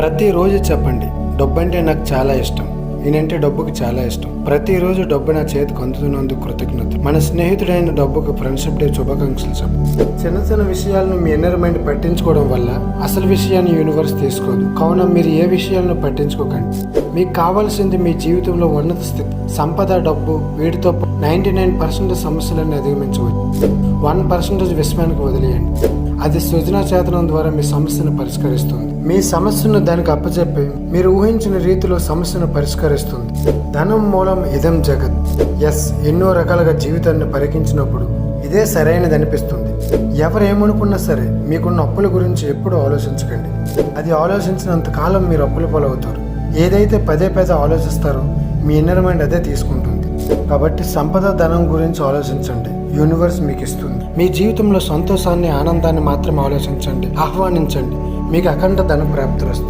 ప్రతిరోజు చెప్పండి, డబ్బు అంటే నాకు చాలా ఇష్టం, నేనంటే డబ్బుకి చాలా ఇష్టం. ప్రతిరోజు డబ్బు నా చేతికి అందుతున్నందుకు కృతజ్ఞత. మన స్నేహితుడైన డబ్బుకు ఫ్రెండ్షిప్ డే శుభాకాంక్షలు చెప్పండి. చిన్న చిన్న విషయాలను మీ ఇన్నర్ మైండ్ పట్టించుకోవడం వల్ల అసలు విషయాన్ని యూనివర్స్ తీసుకోదు. కావున మీరు ఏ విషయాలను పట్టించుకోకండి. మీకు కావాల్సింది మీ జీవితంలో ఉన్నత స్థితి, సంపద, డబ్బు. వీటితో 99% సమస్యలను అధిగమించవచ్చు. 1% విశ్వానికి వదిలేయండి. అది సృజనాచేతనం ద్వారా మీ సమస్యను పరిష్కరిస్తుంది. మీ సమస్యను దానికి అప్పచెప్పి మీరు ఊహించిన రీతిలో సమస్యను పరిష్కరిస్తుంది. ధనం మూలం ఇదం జగత్. ఎన్నో రకాలుగా జీవితాన్ని పరికించినప్పుడు ఇదే సరైనది అనిపిస్తుంది. ఎవరు ఏమనుకున్నా సరే మీకున్న అప్పుల గురించి ఎప్పుడూ ఆలోచించకండి. అది ఆలోచించినంత కాలం మీరు అప్పుల పాలవుతారు. ఏదైతే పదే పదే ఆలోచిస్తారో మీ ఇన్నర్ మైండ్ అదే తీసుకుంటుంది. కాబట్టి సంపద, ధనం గురించి ఆలోచించండి, యూనివర్స్ మీకు ఇస్తుంది. మీ జీవితంలో సంతోషాన్ని, ఆనందాన్ని మాత్రం ఆలోచించండి, ఆహ్వానించండి. మీకు అఖండ ధన ప్రాప్తి వస్తుంది.